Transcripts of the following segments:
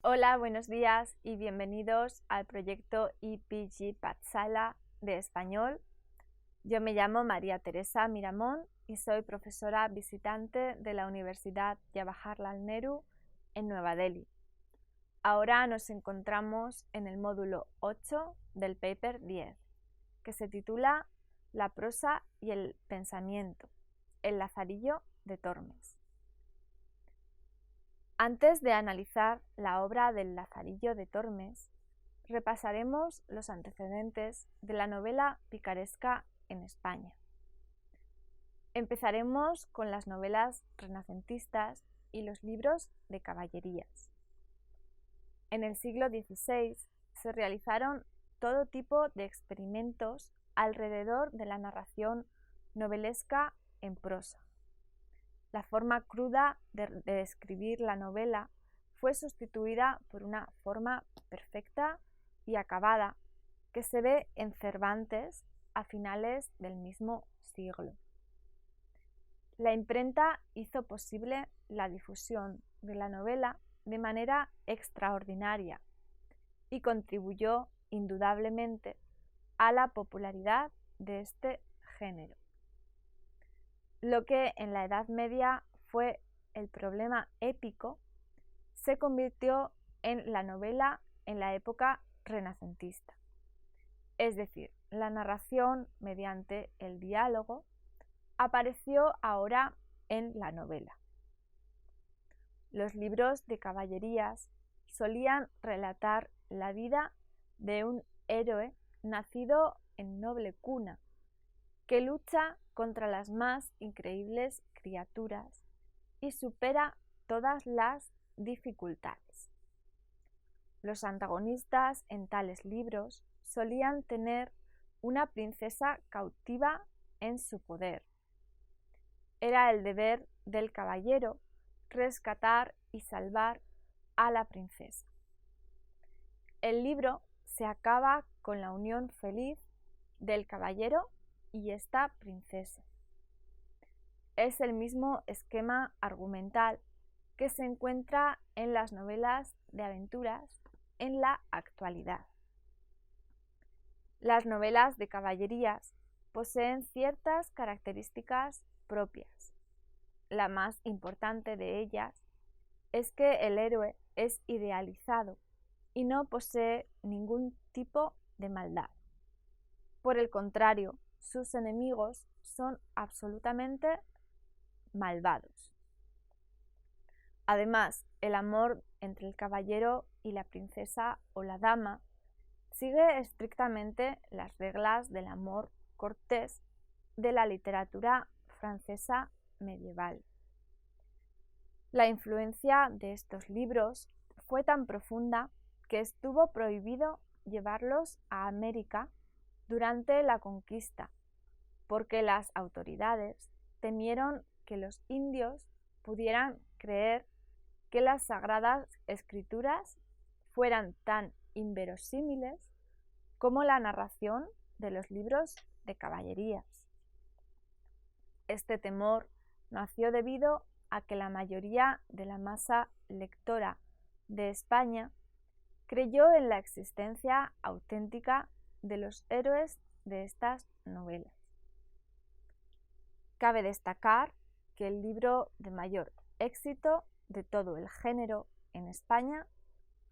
Hola, buenos días y bienvenidos al proyecto IPG Patsala de español. Yo me llamo María Teresa Miramón y soy profesora visitante de la Universidad Jawaharlal Nehru en Nueva Delhi. Ahora nos encontramos en el módulo 8 del paper 10, que se titula La prosa y el pensamiento, el Lazarillo de Tormes. Antes de analizar la obra del Lazarillo de Tormes, repasaremos los antecedentes de la novela picaresca en España. Empezaremos con las novelas renacentistas y los libros de caballerías. En el siglo XVI se realizaron todo tipo de experimentos alrededor de la narración novelesca en prosa. La forma cruda de describir la novela fue sustituida por una forma perfecta y acabada que se ve en Cervantes a finales del mismo siglo. La imprenta hizo posible la difusión de la novela de manera extraordinaria y contribuyó indudablemente a la popularidad de este género. Lo que en la Edad Media fue el problema épico se convirtió en la novela en la época renacentista. Es decir, la narración mediante el diálogo apareció ahora en la novela. Los libros de caballerías solían relatar la vida de un héroe nacido en noble cuna, que lucha contra las más increíbles criaturas y supera todas las dificultades. Los antagonistas en tales libros solían tener una princesa cautiva en su poder. Era el deber del caballero rescatar y salvar a la princesa. El libro se acaba con la unión feliz del caballero y esta princesa. Es el mismo esquema argumental que se encuentra en las novelas de aventuras en la actualidad. Las novelas de caballerías poseen ciertas características propias. La más importante de ellas es que el héroe es idealizado y no posee ningún tipo de maldad. Por el contrario, sus enemigos son absolutamente malvados. Además, el amor entre el caballero y la princesa o la dama sigue estrictamente las reglas del amor cortés de la literatura francesa medieval. La influencia de estos libros fue tan profunda que estuvo prohibido llevarlos a América durante la conquista, porque las autoridades temieron que los indios pudieran creer que las sagradas escrituras fueran tan inverosímiles como la narración de los libros de caballerías. Este temor nació debido a que la mayoría de la masa lectora de España creyó en la existencia auténtica de los héroes de estas novelas. Cabe destacar que el libro de mayor éxito de todo el género en España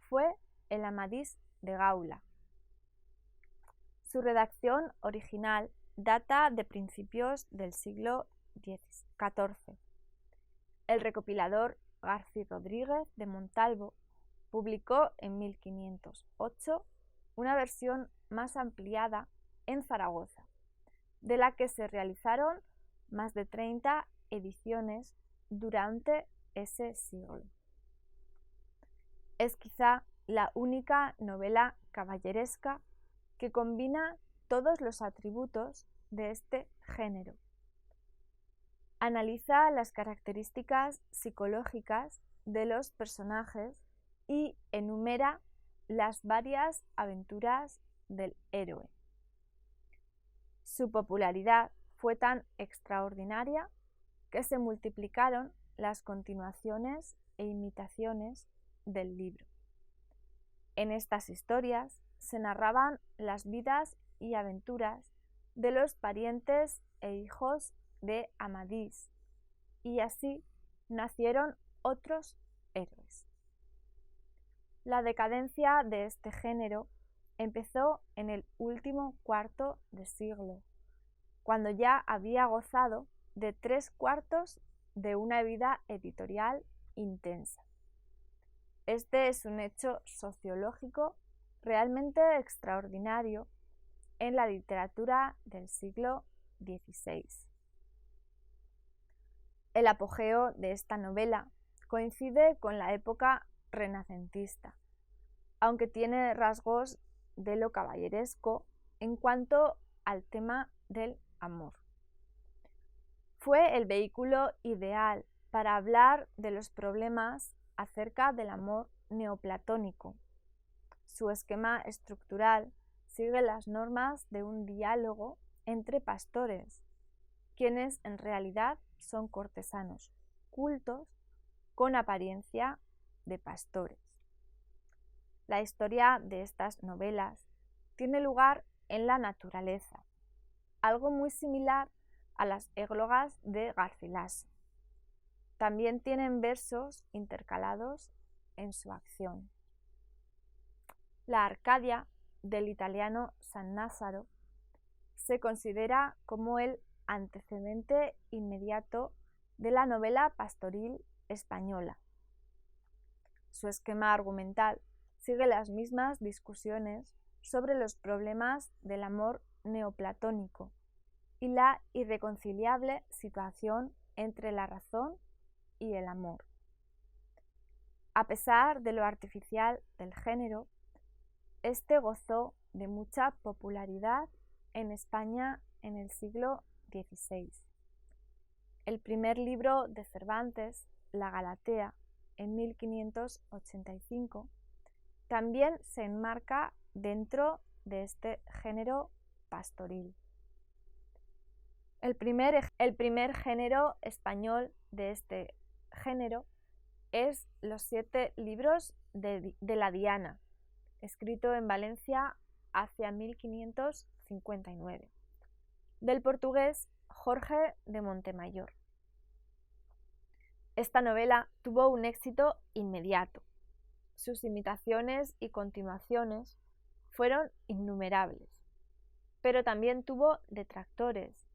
fue El Amadís de Gaula. Su redacción original data de principios del siglo XIV. El recopilador García Rodríguez de Montalvo publicó en 1508 una versión más ampliada en Zaragoza, de la que se realizaron más de 30 ediciones durante ese siglo. Es quizá la única novela caballeresca que combina todos los atributos de este género. Analiza las características psicológicas de los personajes y enumera las varias aventuras del héroe. Su popularidad fue tan extraordinaria que se multiplicaron las continuaciones e imitaciones del libro. En estas historias se narraban las vidas y aventuras de los parientes e hijos de Amadís, y así nacieron otros héroes. La decadencia de este género empezó en el último cuarto de siglo, cuando ya había gozado de 3/4 de una vida editorial intensa. Este es un hecho sociológico realmente extraordinario en la literatura del siglo XVI. El apogeo de esta novela coincide con la época renacentista, aunque tiene rasgos de lo caballeresco en cuanto al tema del amor. Fue el vehículo ideal para hablar de los problemas acerca del amor neoplatónico. Su esquema estructural sigue las normas de un diálogo entre pastores, quienes en realidad son cortesanos cultos con apariencia de pastores. La historia de estas novelas tiene lugar en la naturaleza, algo muy similar a las églogas de Garcilaso. También tienen versos intercalados en su acción. La Arcadia, del italiano Sannazaro, se considera como el antecedente inmediato de la novela pastoril española. Su esquema argumental sigue las mismas discusiones sobre los problemas del amor neoplatónico y la irreconciliable situación entre la razón y el amor. A pesar de lo artificial del género, este gozó de mucha popularidad en España en el siglo XVI. El primer libro de Cervantes, La Galatea, en 1585, también se enmarca dentro de este género pastoril. El primer género español de este género es Los 7 libros de la Diana, escrito en Valencia hacia 1559, del portugués Jorge de Montemayor. Esta novela tuvo un éxito inmediato. Sus imitaciones y continuaciones fueron innumerables, pero también tuvo detractores,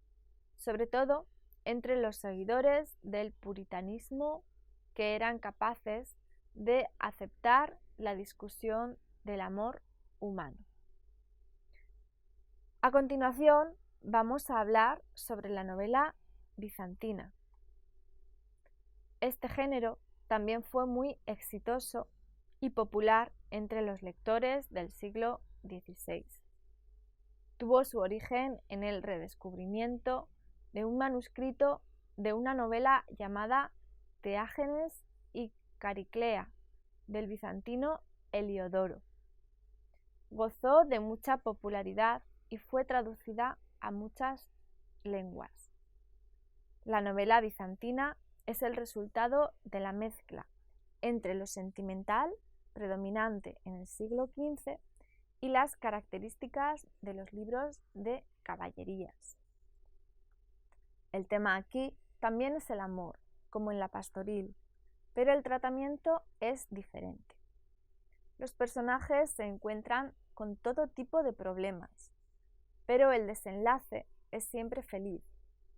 sobre todo entre los seguidores del puritanismo, que eran capaces de aceptar la discusión del amor humano. A continuación, vamos a hablar sobre la novela bizantina. Este género también fue muy exitoso y popular entre los lectores del siglo XVI. Tuvo su origen en el redescubrimiento de un manuscrito de una novela llamada Teágenes y Cariclea, del bizantino Heliodoro. Gozó de mucha popularidad y fue traducida a muchas lenguas. La novela bizantina es el resultado de la mezcla entre lo sentimental, predominante en el siglo XV, y las características de los libros de caballerías. El tema aquí también es el amor, como en la pastoril, pero el tratamiento es diferente. Los personajes se encuentran con todo tipo de problemas, pero el desenlace es siempre feliz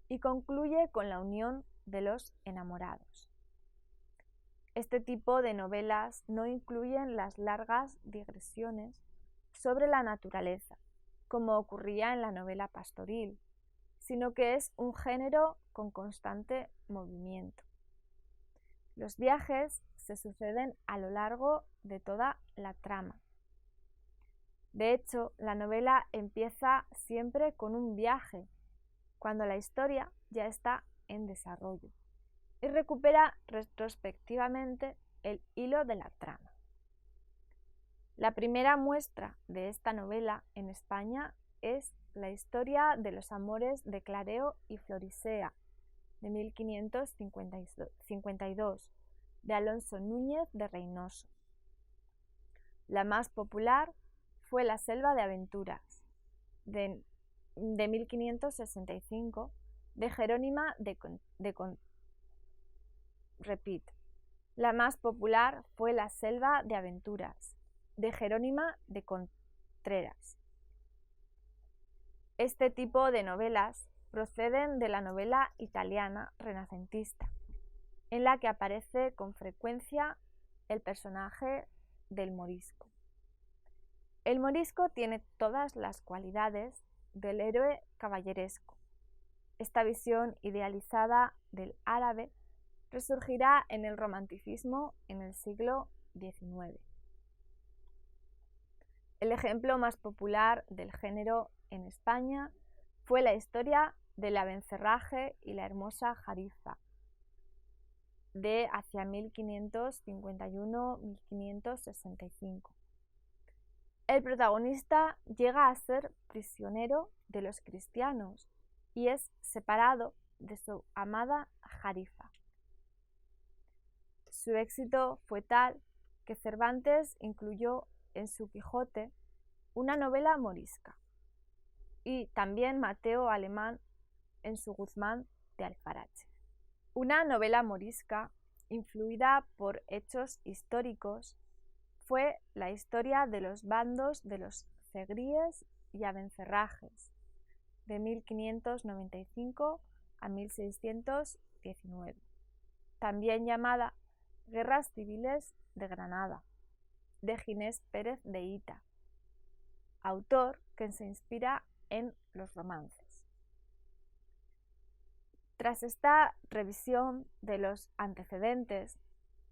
y concluye con la unión de los enamorados. Este tipo de novelas no incluyen las largas digresiones sobre la naturaleza, como ocurría en la novela pastoril, sino que es un género con constante movimiento. Los viajes se suceden a lo largo de toda la trama. De hecho, la novela empieza siempre con un viaje, cuando la historia ya está en desarrollo, y recupera retrospectivamente el hilo de la trama. La primera muestra de esta novela en España es La historia de los amores de Clareo y Florisea, de 1552, de Alonso Núñez de Reynoso. La más popular fue La selva de aventuras, de 1565, de Jerónima La más popular fue La selva de aventuras, de Jerónima de Contreras. Este tipo de novelas proceden de la novela italiana renacentista, en la que aparece con frecuencia el personaje del morisco. El morisco tiene todas las cualidades del héroe caballeresco. Esta visión idealizada del árabe resurgirá en el romanticismo en el siglo XIX. El ejemplo más popular del género en España fue la historia del Abencerraje y la hermosa Jarifa, de hacia 1551-1565. El protagonista llega a ser prisionero de los cristianos y es separado de su amada Jarifa. Su éxito fue tal que Cervantes incluyó en su Quijote una novela morisca, y también Mateo Alemán en su Guzmán de Alfarache. Una novela morisca influida por hechos históricos fue la historia de los bandos de los Cegríes y Abencerrajes, de 1595 a 1619, también llamada Guerras Civiles de Granada, de Ginés Pérez de Hita, autor que se inspira en los romances. Tras esta revisión de los antecedentes,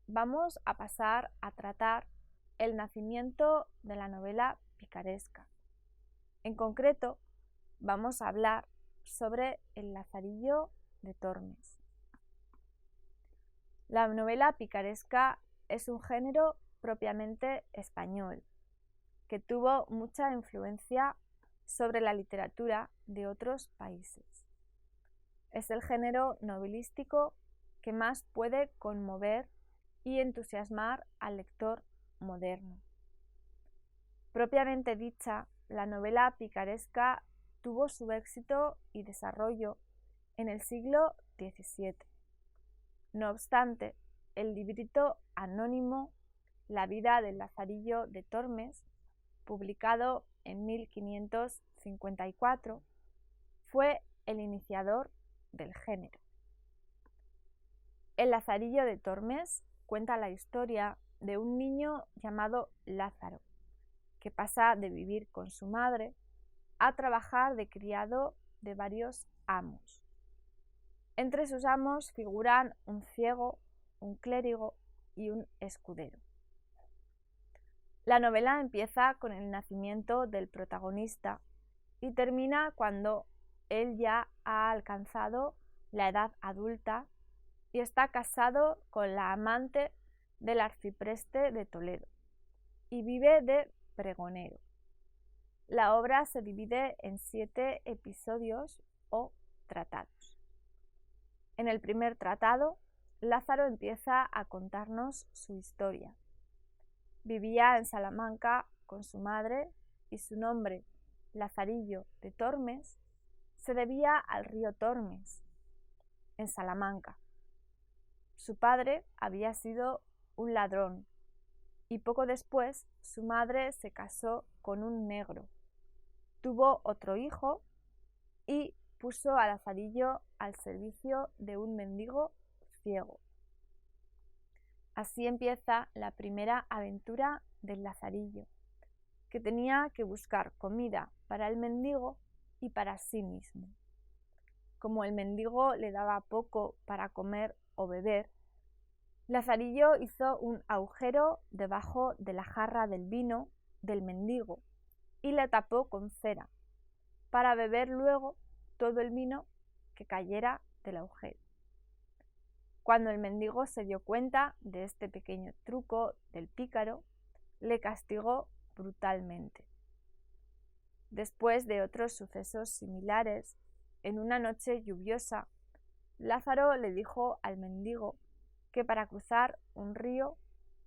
vamos a pasar a tratar el nacimiento de la novela picaresca. En concreto, vamos a hablar sobre el Lazarillo de Tormes. La novela picaresca es un género propiamente español, que tuvo mucha influencia sobre la literatura de otros países. Es el género novelístico que más puede conmover y entusiasmar al lector moderno. Propiamente dicha, la novela picaresca tuvo su éxito y desarrollo en el siglo XVII. No obstante, el librito anónimo La vida del Lazarillo de Tormes, publicado en 1554, fue el iniciador del género. El Lazarillo de Tormes cuenta la historia de un niño llamado Lázaro, que pasa de vivir con su madre a trabajar de criado de varios amos. Entre sus amos figuran un ciego, un clérigo y un escudero. La novela empieza con el nacimiento del protagonista y termina cuando él ya ha alcanzado la edad adulta y está casado con la amante del arcipreste de Toledo y vive de pregonero. La obra se divide en 7 episodios o tratados. En el primer tratado, Lázaro empieza a contarnos su historia. Vivía en Salamanca con su madre y su nombre, Lazarillo de Tormes, se debía al río Tormes, en Salamanca. Su padre había sido un ladrón y poco después su madre se casó con un negro. Tuvo otro hijo y puso a Lazarillo al servicio de un mendigo ciego. Así empieza la primera aventura del Lazarillo, que tenía que buscar comida para el mendigo y para sí mismo. Como el mendigo le daba poco para comer o beber, Lazarillo hizo un agujero debajo de la jarra del vino del mendigo y la tapó con cera, para beber luego todo el vino que cayera del agujero. Cuando el mendigo se dio cuenta de este pequeño truco del pícaro, le castigó brutalmente. Después de otros sucesos similares, en una noche lluviosa, Lázaro le dijo al mendigo que para cruzar un río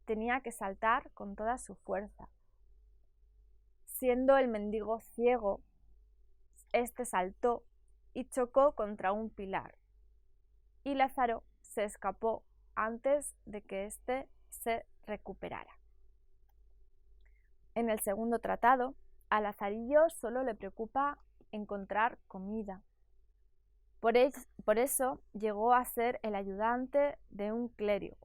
tenía que saltar con toda su fuerza. Siendo el mendigo ciego, este saltó y chocó contra un pilar, y Lázaro se escapó antes de que éste se recuperara. En el segundo tratado, a Lazarillo solo le preocupa encontrar comida. Por eso llegó a ser el ayudante de un clérigo,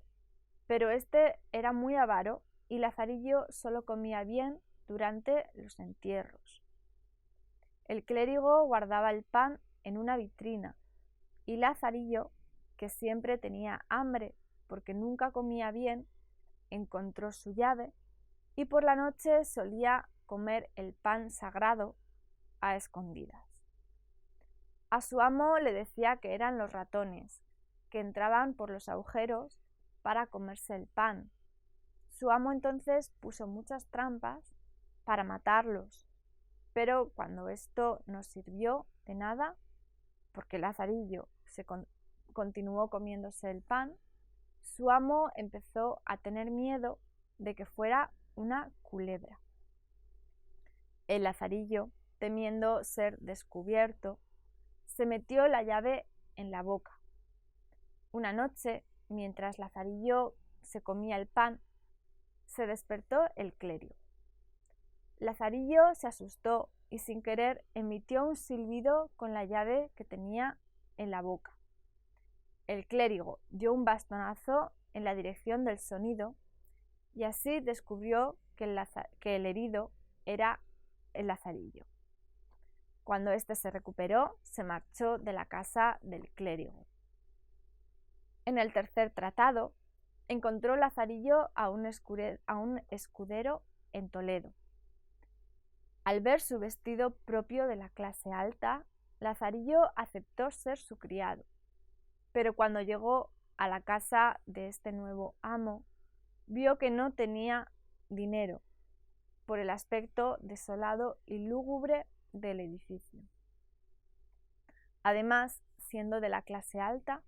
pero este era muy avaro y Lazarillo solo comía bien durante los entierros. El clérigo guardaba el pan en una vitrina y Lazarillo, que siempre tenía hambre porque nunca comía bien, encontró su llave y por la noche solía comer el pan sagrado a escondidas. A su amo le decía que eran los ratones, que entraban por los agujeros para comerse el pan. Su amo entonces puso muchas trampas para matarlos, pero cuando esto no sirvió de nada, porque Lazarillo continuó comiéndose el pan, su amo empezó a tener miedo de que fuera una culebra. El Lazarillo, temiendo ser descubierto, se metió la llave en la boca. Una noche, mientras Lazarillo se comía el pan, se despertó el clérigo. Lazarillo se asustó y sin querer emitió un silbido con la llave que tenía en la boca. El clérigo dio un bastonazo en la dirección del sonido y así descubrió que el herido era el Lazarillo. Cuando éste se recuperó, se marchó de la casa del clérigo. En el tercer tratado, encontró Lazarillo a un escudero en Toledo. Al ver su vestido propio de la clase alta, Lazarillo aceptó ser su criado, pero cuando llegó a la casa de este nuevo amo, vio que no tenía dinero por el aspecto desolado y lúgubre del edificio. Además, siendo de la clase alta,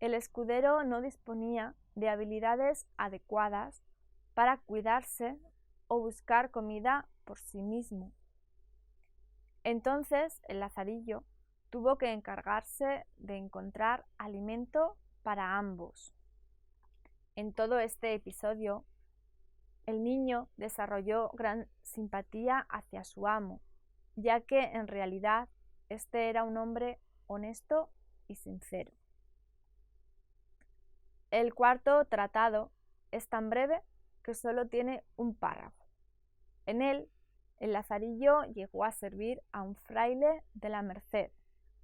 el escudero no disponía de habilidades adecuadas para cuidarse o buscar comida por sí mismo. Entonces el Lazarillo tuvo que encargarse de encontrar alimento para ambos. En todo este episodio, el niño desarrolló gran simpatía hacia su amo, ya que en realidad este era un hombre honesto y sincero. El cuarto tratado es tan breve que solo tiene un párrafo. En él, el Lazarillo llegó a servir a un fraile de la Merced,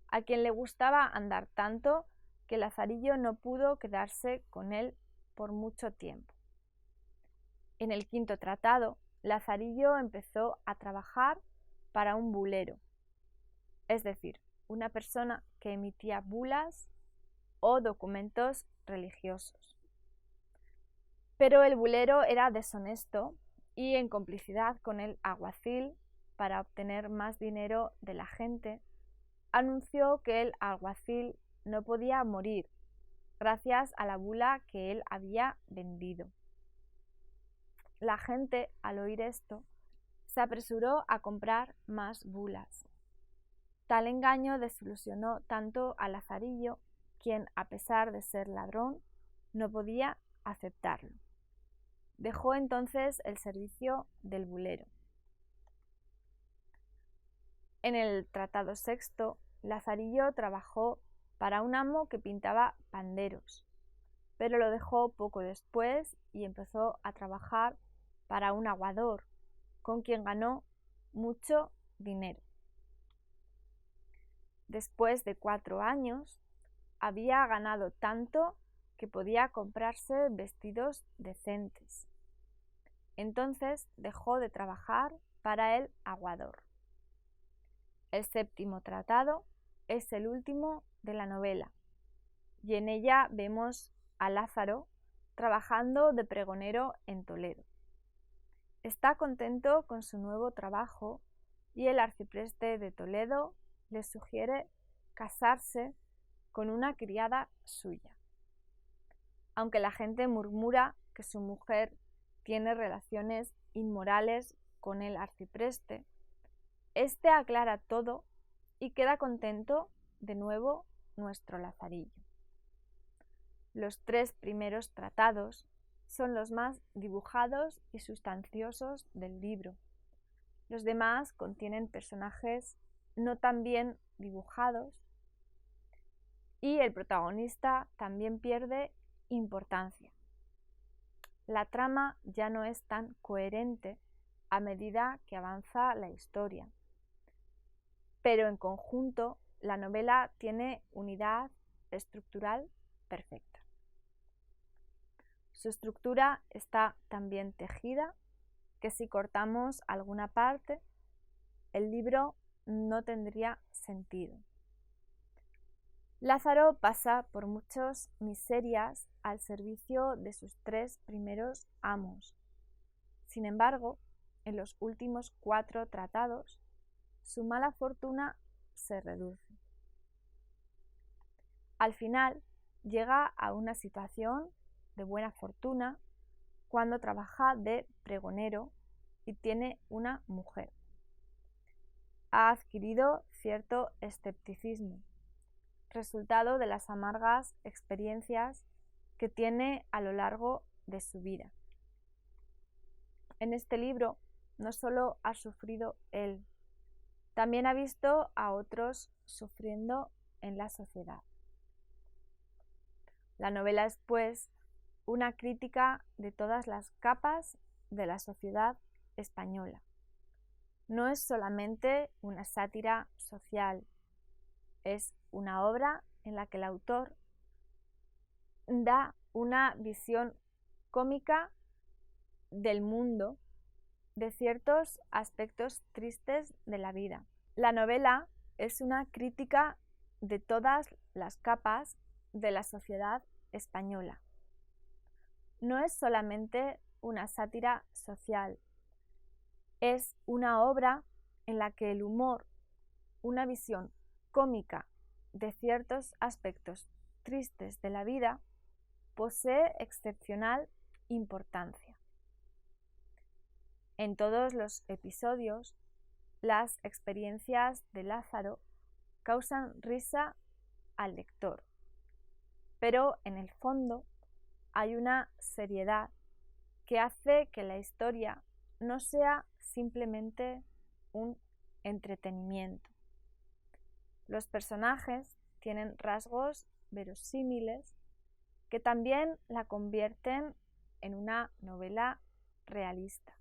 a quien le gustaba andar tanto que Lazarillo no pudo quedarse con él por mucho tiempo. En el quinto tratado, Lazarillo empezó a trabajar para un bulero, es decir, una persona que emitía bulas o documentos religiosos. Pero el bulero era deshonesto y, en complicidad con el alguacil para obtener más dinero de la gente, anunció que el alguacil no podía morir gracias a la bula que él había vendido. La gente, al oír esto, se apresuró a comprar más bulas. Tal engaño desilusionó tanto a Lazarillo, quien, a pesar de ser ladrón, no podía aceptarlo. Dejó entonces el servicio del bulero. En el tratado sexto, Lazarillo trabajó para un amo que pintaba panderos, pero lo dejó poco después y empezó a trabajar para un aguador, con quien ganó mucho dinero. Después de 4 años, había ganado tanto que podía comprarse vestidos decentes. Entonces dejó de trabajar para el aguador. El séptimo tratado es el último de la novela, y en ella vemos a Lázaro trabajando de pregonero en Toledo. Está contento con su nuevo trabajo y el arcipreste de Toledo le sugiere casarse con una criada suya. Aunque la gente murmura que su mujer tiene relaciones inmorales con el arcipreste, este aclara todo y queda contento de nuevo nuestro Lazarillo. Los 3 primeros tratados son los más dibujados y sustanciosos del libro. Los demás contienen personajes no tan bien dibujados y el protagonista también pierde importancia. La trama ya no es tan coherente a medida que avanza la historia, pero en conjunto la novela tiene unidad estructural perfecta. Su estructura está tan bien tejida que si cortamos alguna parte, el libro no tendría sentido. Lázaro pasa por muchas miserias al servicio de sus 3 primeros amos. Sin embargo, en los últimos 4 tratados, su mala fortuna se reduce. Al final, llega a una situación de buena fortuna cuando trabaja de pregonero y tiene una mujer. Ha adquirido cierto escepticismo, resultado de las amargas experiencias que tiene a lo largo de su vida. En este libro no solo ha sufrido él, también ha visto a otros sufriendo en la sociedad. La novela es, pues, una crítica de todas las capas de la sociedad española. No es solamente una sátira social, es una obra en la que el autor da una visión cómica del mundo, de ciertos aspectos tristes de la vida. La novela es una crítica de todas las capas de la sociedad española. No es solamente una sátira social, es una obra en la que el humor, una visión cómica de ciertos aspectos tristes de la vida, posee excepcional importancia. En todos los episodios, las experiencias de Lázaro causan risa al lector, pero en el fondo hay una seriedad que hace que la historia no sea simplemente un entretenimiento. Los personajes tienen rasgos verosímiles que también la convierten en una novela realista.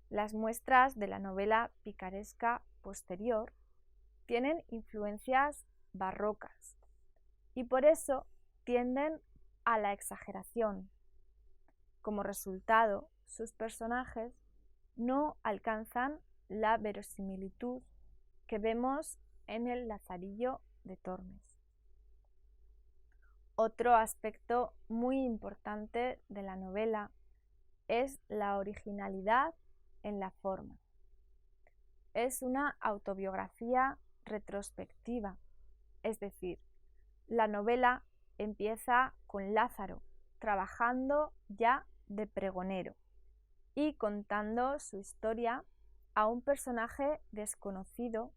Las muestras de la novela picaresca posterior tienen influencias barrocas y por eso tienden a la exageración. Como resultado, sus personajes no alcanzan la verosimilitud que vemos en el Lazarillo de Tormes. Otro aspecto muy importante de la novela es la originalidad en la forma. Es una autobiografía retrospectiva, es decir, la novela empieza con Lázaro trabajando ya de pregonero y contando su historia a un personaje desconocido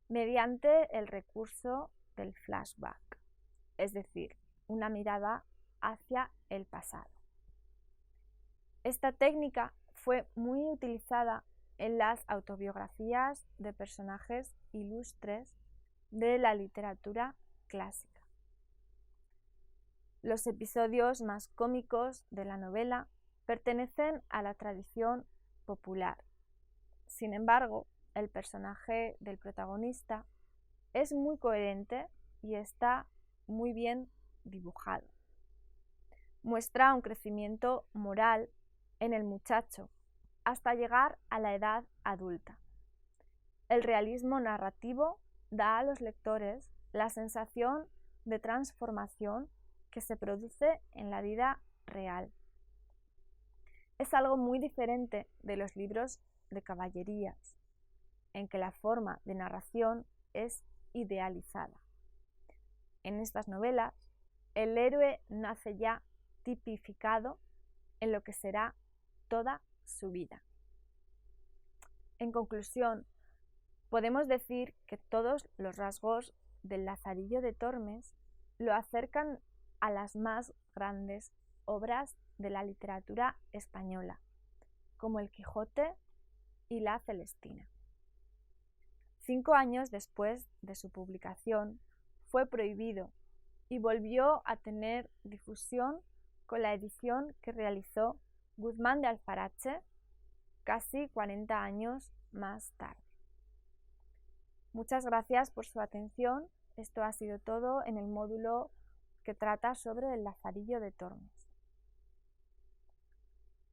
mediante el recurso del flashback, es decir, una mirada hacia el pasado. Esta técnica fue muy utilizada en las autobiografías de personajes ilustres de la literatura clásica. Los episodios más cómicos de la novela pertenecen a la tradición popular. Sin embargo, el personaje del protagonista es muy coherente y está muy bien dibujado. Muestra un crecimiento moral en el muchacho hasta llegar a la edad adulta. El realismo narrativo da a los lectores la sensación de transformación que se produce en la vida real. Es algo muy diferente de los libros de caballerías, en que la forma de narración es idealizada. En estas novelas, el héroe nace ya tipificado en lo que será toda su vida. En conclusión, podemos decir que todos los rasgos del Lazarillo de Tormes lo acercan a las más grandes obras de la literatura española, como El Quijote y La Celestina. 5 años después de su publicación, fue prohibido y volvió a tener difusión con la edición que realizó Guzmán de Alfarache casi 40 años más tarde. Muchas gracias por su atención. Esto ha sido todo en el módulo que trata sobre el Lazarillo de Tormes.